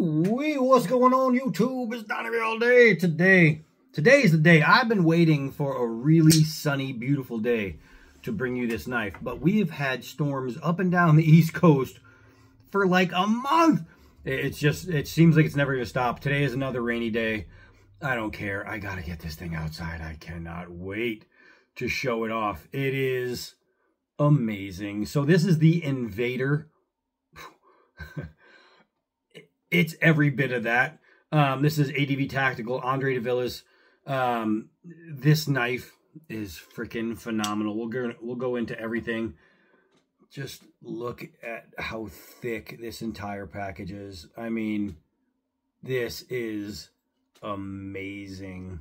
Wee, what's going on, YouTube? It's Donnie all day. Today's the day. I've been waiting for a really sunny, beautiful day to bring you this knife, but we have had storms up and down the East Coast for like a month. It seems like it's never gonna stop. Today is another rainy day. I don't care. I gotta get this thing outside. I cannot wait to show it off. It is amazing. So this is the Invader. It's every bit of that. This is ADV Tactical, Andre de Villa's. This knife is freaking phenomenal. We'll go into everything. Just look at how thick this entire package is. I mean, this is amazing.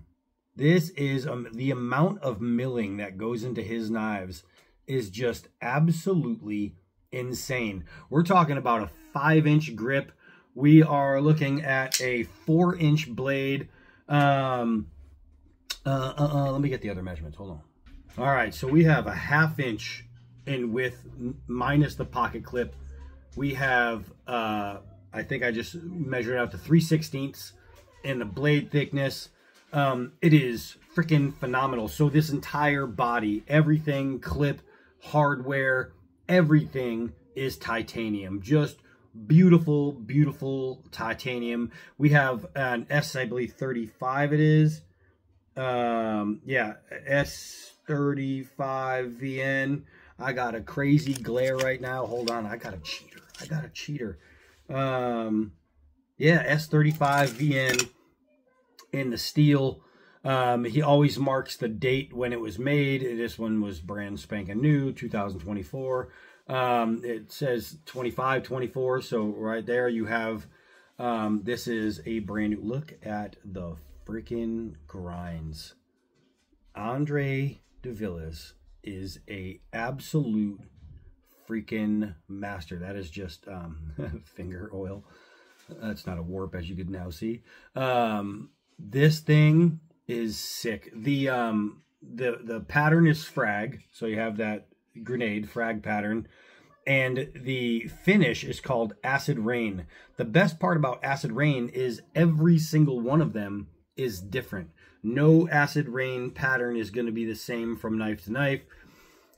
This is the amount of milling that goes into his knives is just absolutely insane. We're talking about a 5-inch grip. We are looking at a 4-inch blade. Let me get the other measurements. Hold on. All right, so we have a 1/2 inch in width minus the pocket clip. We have, I think I just measured out to 3/16 in the blade thickness. It is freaking phenomenal. So this entire body, everything, clip, hardware, everything is titanium. Just beautiful, beautiful titanium. We have an S, I believe 35 it is. Yeah, S35 VN. I got a crazy glare right now. Hold on, I got a cheater. Yeah, S35 VN in the steel. He always marks the date when it was made. This one was brand spanking new, 2024. It says 25-24, so right there you have, this is a brand new. Look at the freaking grinds. Andre de Villa's is a absolute freaking master. That is just finger oil. That's not a warp, as you could now see. This thing is sick. The pattern is frag, so you have that grenade frag pattern, and the finish is called Acid Rain. The best part about Acid Rain is every single one of them is different. No Acid Rain pattern is going to be the same from knife to knife.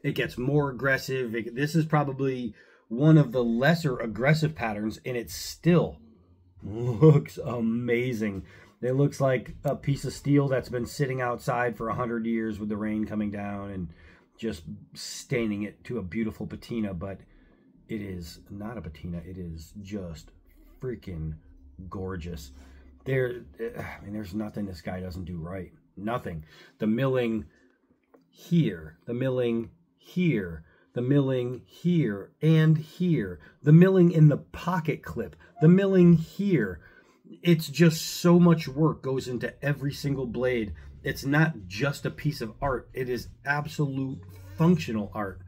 It gets more aggressive. This is probably one of the lesser aggressive patterns, and it still looks amazing. It looks like a piece of steel that's been sitting outside for 100 years with the rain coming down and just staining it to a beautiful patina, but it is not a patina. It is just freaking gorgeous. I mean, there's nothing this guy doesn't do right. Nothing. The milling here, the milling here, the milling here and here, the milling in the pocket clip, the milling here. It's just so much work goes into every single blade. It's not just a piece of art. It is absolute functional art.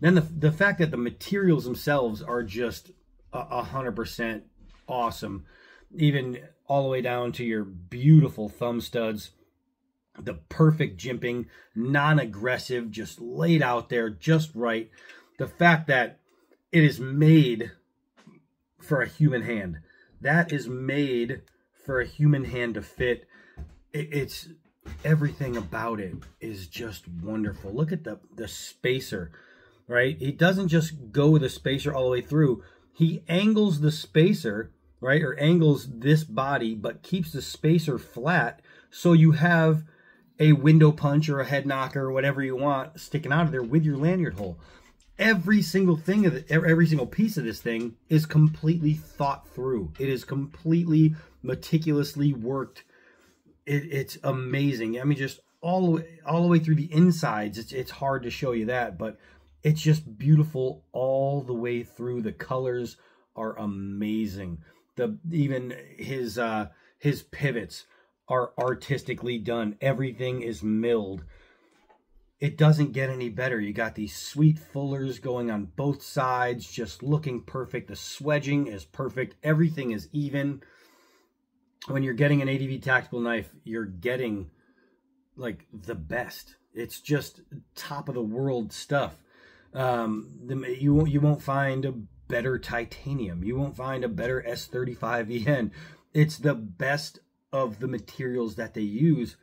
Then the fact that the materials themselves are just 100% awesome. Even all the way down to your beautiful thumb studs. The perfect jimping, non-aggressive, just laid out there just right. The fact that it is made for a human hand. That is made for a human hand to fit. It's everything about it is just wonderful. Look at the spacer, right? He doesn't just go with the spacer all the way through. He angles the spacer, right? Or angles this body, but keeps the spacer flat. So you have a window punch or a head knocker or whatever you want sticking out of there with your lanyard hole. Every single thing of it, every single piece of this thing is completely thought through. It is completely meticulously worked. It's amazing. I mean, just all the way through the insides. It's hard to show you that, but it's just beautiful all the way through. The colors are amazing. Even his pivots are artistically done. Everything is milled. It doesn't get any better. You got these sweet fullers going on both sides, just looking perfect. The swedging is perfect. Everything is even. When you're getting an ADV tactical knife, you're getting like the best. It's just top of the world stuff. You won't find better titanium. You won't find a better S35VN. It's the best of the materials that they use,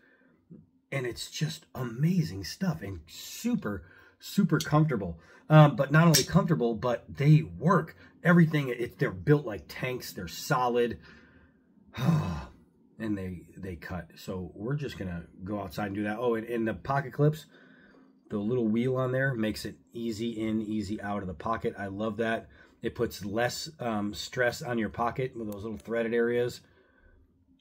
and it's just amazing stuff and super, super comfortable. But not only comfortable, but they work. Everything, they're built like tanks. They're solid. And they cut. So we're just going to go outside and do that. Oh, and the pocket clips, the little wheel on there makes it easy in, easy out of the pocket. I love that. It puts less stress on your pocket with those little threaded areas.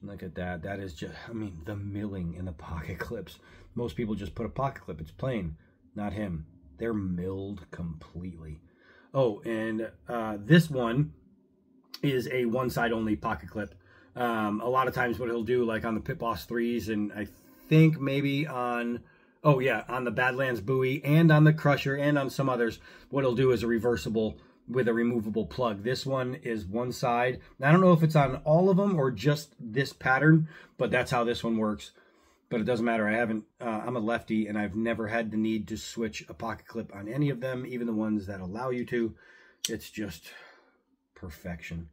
Look at that. That is just, I mean, the milling in the pocket clips. Most people just put a pocket clip. It's plain. Not him. They're milled completely. Oh, and this one is a one-side only pocket clip. A lot of times what he'll do, like on the Pit Boss 3s, and I think maybe on, oh yeah, on the Badlands buoy and on the Crusher and on some others, what he'll do is a reversible with a removable plug. This one is one side. I don't know if it's on all of them or just this pattern, but that's how this one works. But it doesn't matter. I haven't, I'm a lefty, and I've never had the need to switch a pocket clip on any of them, even the ones that allow you to. It's just perfection.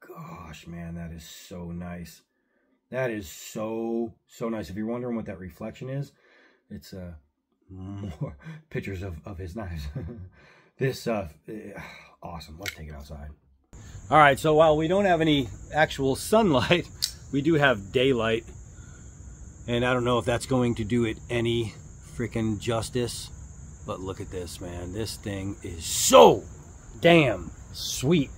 Gosh, man, that is so nice. That is so, so nice. If you're wondering what that reflection is, it's more pictures of his knives. This awesome. Let's take it outside. All right, so while we don't have any actual sunlight, we do have daylight, and I don't know if that's going to do it any freaking justice, but look at this, man. This thing is so damn sweet.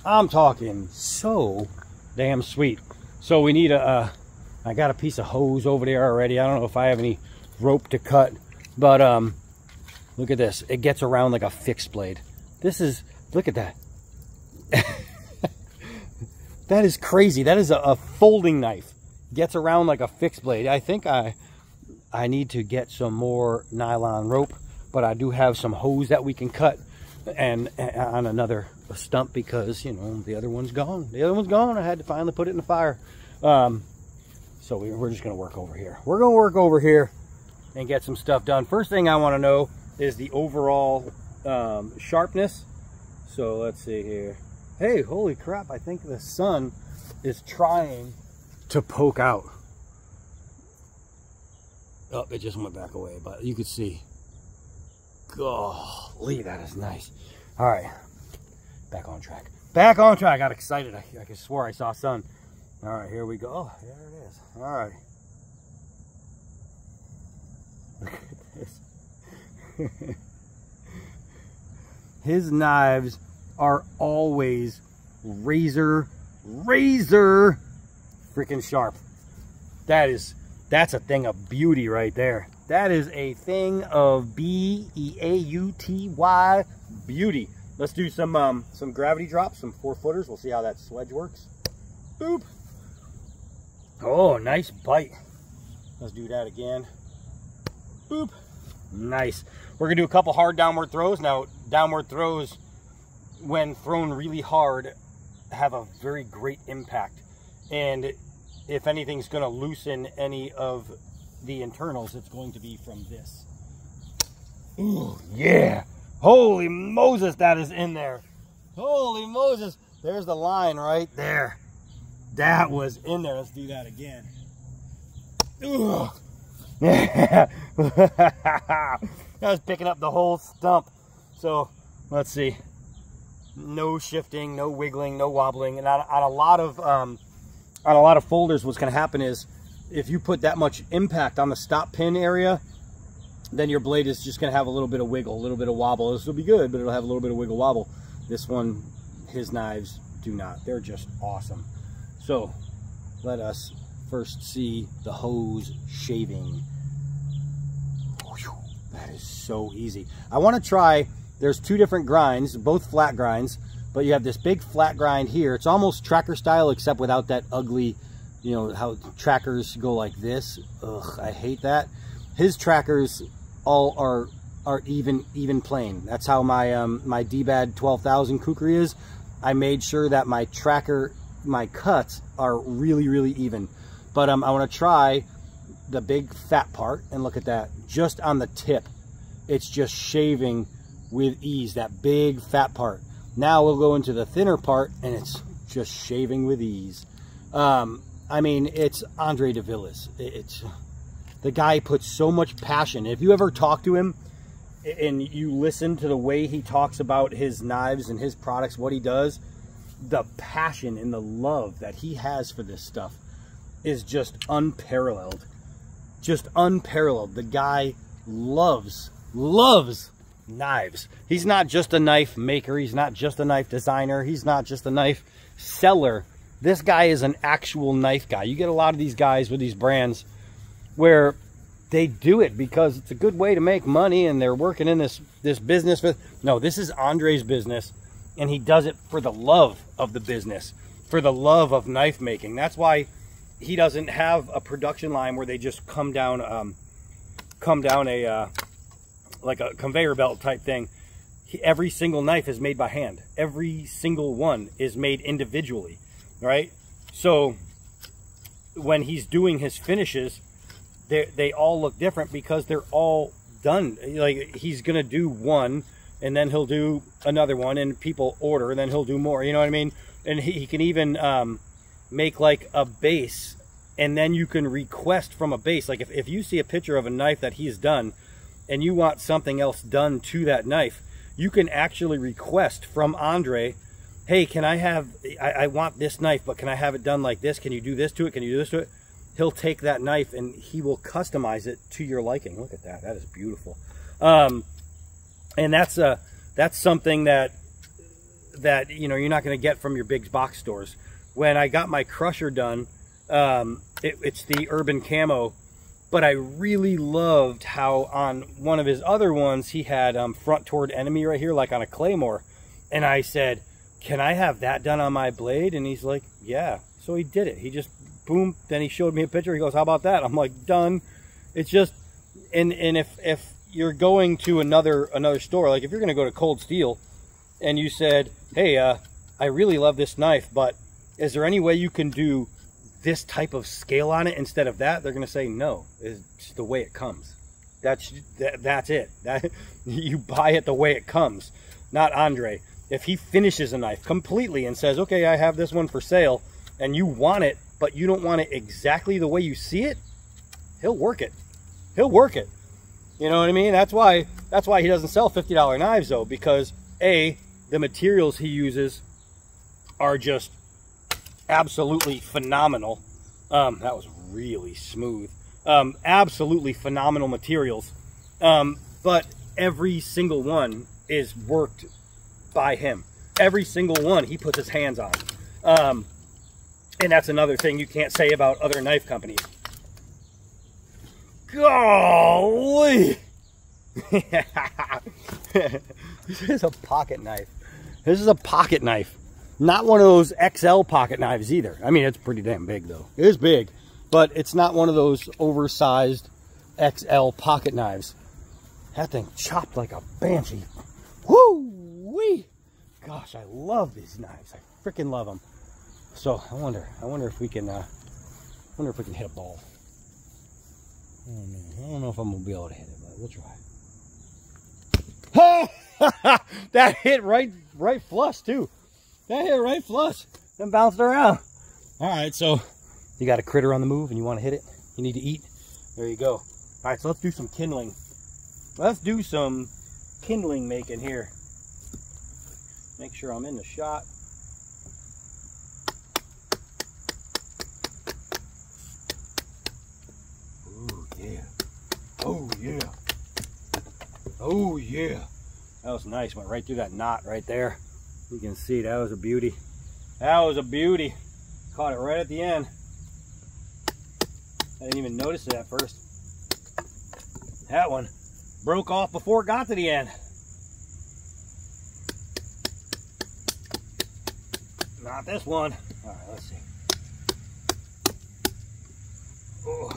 I'm talking so damn sweet. So we need I got a piece of hose over there already. I don't know if I have any rope to cut, but look at this. It gets around like a fixed blade. This is, look at that. That is crazy. That is a folding knife. Gets around like a fixed blade. I think I need to get some more nylon rope, but I do have some hose that we can cut and on another stump, because, you know, the other one's gone. The other one's gone. I had to finally put it in the fire. So we're just going to work over here. We're going to work over here and get some stuff done. First thing I want to know is the overall sharpness. So let's see here. Hey, holy crap, I think the sun is trying to poke out. Oh, it just went back away, but you could see. Golly, that is nice. All right, back on track. Back on track. I got excited. I could swear I saw sun. All right, here we go. Oh, there it is. All right. Look at this. His knives are always razor freaking sharp. That's a thing of beauty right there. That is a thing of B-E-A-U-T-Y beauty. Let's do some gravity drops, some 4-footers. We'll see how that sledge works. Boop. Oh, nice bite. Let's do that again. Boop. Nice. We're gonna do a couple hard downward throws. Now, downward throws, when thrown really hard, have a very great impact. And if anything's going to loosen any of the internals, it's going to be from this. Ooh, yeah. Holy Moses, that is in there. Holy Moses. There's the line right there. That was in there. Let's do that again. Ooh. Yeah. That was picking up the whole stump. So, let's see. No shifting, no wiggling, no wobbling. And on a lot of folders, what's going to happen is, if you put that much impact on the stop pin area, then your blade is just going to have a little bit of wiggle, a little bit of wobble. This will be good, but it'll have a little bit of wiggle wobble. This one, his knives do not. They're just awesome. So let us first see the hose shaving. That is so easy. I want to try, there's two different grinds, both flat grinds, but you have this big flat grind here. It's almost tracker style, except without that ugly, you know, how trackers go like this. Ugh, I hate that. His trackers all are even plane. That's how my my D-Bad 12,000 kukri is. I made sure that my tracker, my cuts are really even. But I want to try the big fat part, and look at that. Just on the tip, it's just shaving with ease, that big fat part. Now we'll go into the thinner part, and it's just shaving with ease. I mean, it's Andre de Villas. The guy puts so much passion. If you ever talk to him and you listen to the way he talks about his knives and his products, what he does, the passion and the love that he has for this stuff is just unparalleled. Just unparalleled. The guy loves knives. He's not just a knife maker. He's not just a knife designer. He's not just a knife seller. This guy is an actual knife guy. You get a lot of these guys with these brands where they do it because it's a good way to make money and they're working in this business. No, this is Andre's business, and he does it for the love of the business, for the love of knife making. That's why he doesn't have a production line where they just come down a like a conveyor belt type thing. Every single knife is made by hand. Every single one is made individually, right? So when he's doing his finishes, they all look different because they're all done. Like, he's gonna do one, and then he'll do another one, and people order, and then he'll do more. You know what I mean? And he can even make like a base, and then you can request from a base. Like if you see a picture of a knife that he's done and you want something else done to that knife, you can actually request from Andre, hey, can I have, I want this knife, but can I have it done like this? Can you do this to it? Can you do this to it? He'll take that knife and he will customize it to your liking. Look at that. That is beautiful. And that's something that you know, you're not going to get from your big box stores. When I got my crusher done, it's the Urban Camo, but I really loved how on one of his other ones he had front toward enemy right here, like on a Claymore. And I said, can I have that done on my blade? And he's like, yeah. So he did it. He just, boom. Then he showed me a picture. He goes, how about that? I'm like, done. It's just, and if you're going to another store, like if you're going to go to Cold Steel and you said, hey, I really love this knife, but is there any way you can do this type of scale on it instead of that? They're going to say no. It's just the way it comes. That's it. You buy it the way it comes. Not Andre. If he finishes a knife completely and says, okay, I have this one for sale, and you want it, but you don't want it exactly the way you see it, he'll work it. He'll work it. You know what I mean? That's why he doesn't sell $50 knives though, because A, the materials he uses are just absolutely phenomenal. That was really smooth. Absolutely phenomenal materials. But every single one is worked by him. Every single one he puts his hands on. And that's another thing you can't say about other knife companies. Golly! This is a pocket knife. This is a pocket knife. Not one of those XL pocket knives either. I mean, it's pretty damn big though. It is big, but it's not one of those oversized XL pocket knives. That thing chopped like a banshee. Woo-wee! Gosh, I love these knives. I freaking love them. So I wonder if we can, hit a ball. I don't know if I'm gonna be able to hit it, but we'll try. That hit right flush too. That hit right flush. Then bounced around. All right, so you got a critter on the move and you want to hit it. You need to eat. There you go. All right, so let's do some kindling. Let's do some kindling making here. Make sure I'm in the shot. Oh yeah. Oh yeah. Oh yeah. That was nice. Went right through that knot right there. You can see that was a beauty. That was a beauty. Caught it right at the end. I didn't even notice it at first. That one broke off before it got to the end. Not this one. All right, let's see. Oh,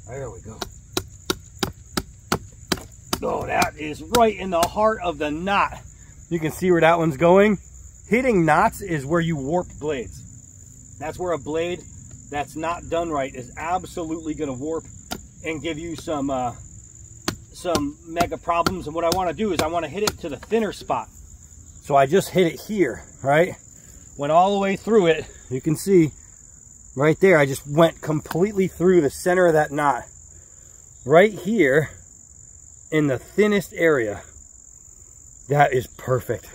there we go. Oh, that is right in the heart of the knot. You can see where that one's going. Hitting knots is where you warp blades. That's where a blade that's not done right is absolutely going to warp and give you some some mega problems, and what I want to do is I want to hit it to the thinner spot. So I just hit it here, right? Went all the way through it. You can see right there, I just went completely through the center of that knot. Right here in the thinnest area. That is perfect.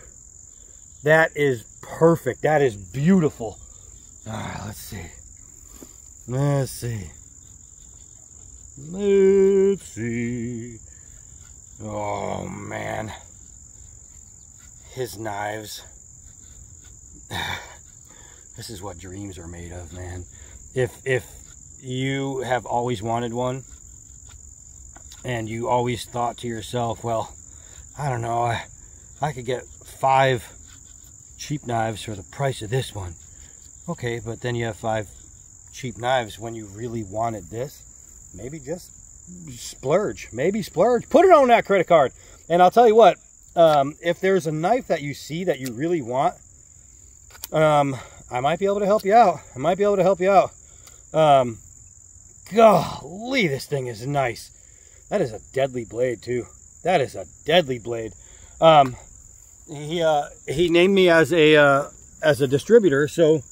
That is perfect. That is beautiful. All right, let's see. Let's see. Let's see. Oh, man. His knives. This is what dreams are made of, man. If you have always wanted one, and you always thought to yourself, well, I don't know, I could get 5 cheap knives for the price of this one. Okay, but then you have 5 cheap knives when you really wanted this. Maybe just splurge. Maybe splurge. Put it on that credit card. And I'll tell you what, if there's a knife that you see that you really want, I might be able to help you out. I might be able to help you out. Golly, this thing is nice. That is a deadly blade too. That is a deadly blade. He named me as a distributor, so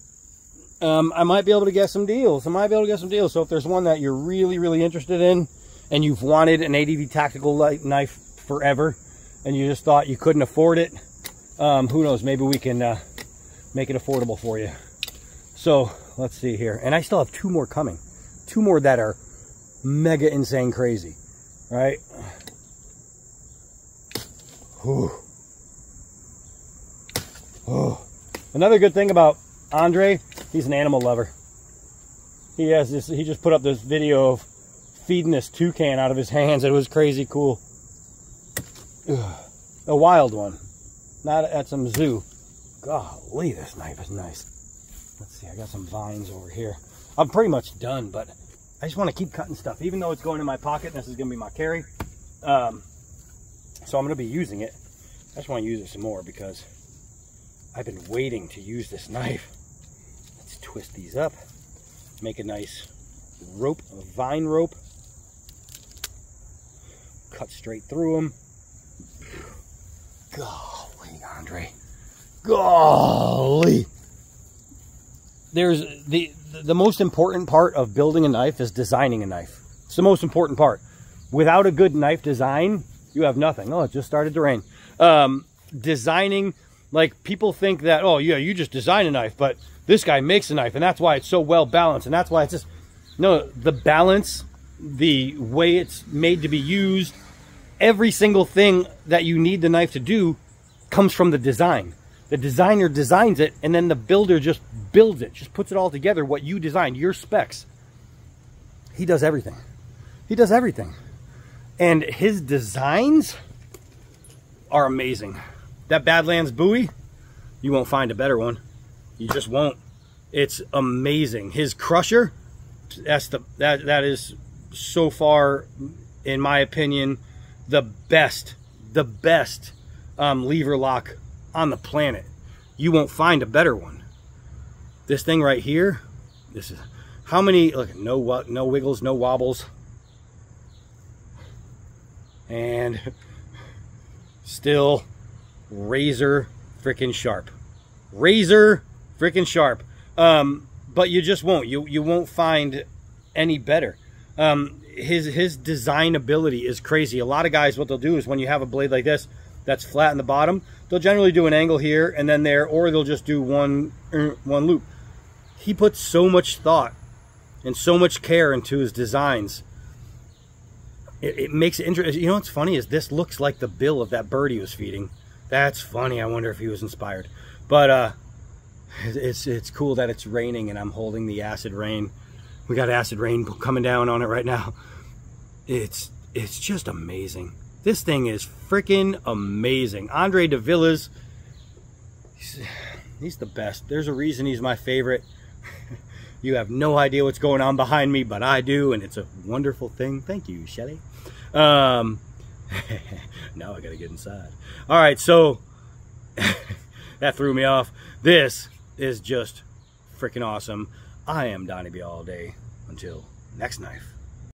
I might be able to get some deals. So if there's one that you're really, really interested in, and you've wanted an ADV Tactical knife forever, and you just thought you couldn't afford it, who knows? Maybe we can make it affordable for you. So let's see here, and I still have 2 more coming. 2 more that are mega insane crazy. Right? Ooh. Oh. Another good thing about Andre, he's an animal lover. He just put up this video of feeding this toucan out of his hands. It was crazy cool. Ugh. A wild one, not at some zoo. Golly, this knife is nice. Let's see, I got some vines over here. I'm pretty much done, but I just want to keep cutting stuff, even though it's going in my pocket, and this is going to be my carry. So I'm going to be using it. I just want to use it some more because I've been waiting to use this knife. Let's twist these up. Make a nice rope, a vine rope. Cut straight through them. Golly, Andre. Golly. There's the most important part of building a knife is designing a knife. It's the most important part. Without a good knife design, you have nothing. Oh, it just started to rain. Designing, like people think that, oh yeah, you just design a knife, but this guy makes a knife, and that's why it's so well balanced, and that's why it's just, no, the balance, the way it's made to be used, every single thing that you need the knife to do comes from the design. The designer designs it, and then the builder just builds it, just puts it all together, what you designed, your specs. He does everything. He does everything. And his designs are amazing. That Badlands buoy, you won't find a better one. You just won't. It's amazing. His crusher, that is so far, in my opinion, the best lever lock on the planet. You won't find a better one. This thing right here, this is how many, look, no wiggles, no wobbles, and still razor freaking sharp. Razor freaking sharp. But you just won't. You won't find any better. His design ability is crazy. A lot of guys, what they'll do is when you have a blade like this that's flat in the bottom, they'll generally do an angle here and then there, or they'll just do one loop. He puts so much thought and so much care into his designs. It makes it interesting. You know what's funny is this looks like the bill of that bird he was feeding. That's funny. I wonder if he was inspired. But it's cool that it's raining and I'm holding the acid rain. We got acid rain coming down on it right now. It's just amazing. This thing is freaking amazing. Andre de Villas, he's the best. There's a reason he's my favorite. You have no idea what's going on behind me, but I do, and it's a wonderful thing. Thank you, Shelly. Now I gotta get inside. All right, so that threw me off. This is just freaking awesome. I am Donnie B all day. Until next knife.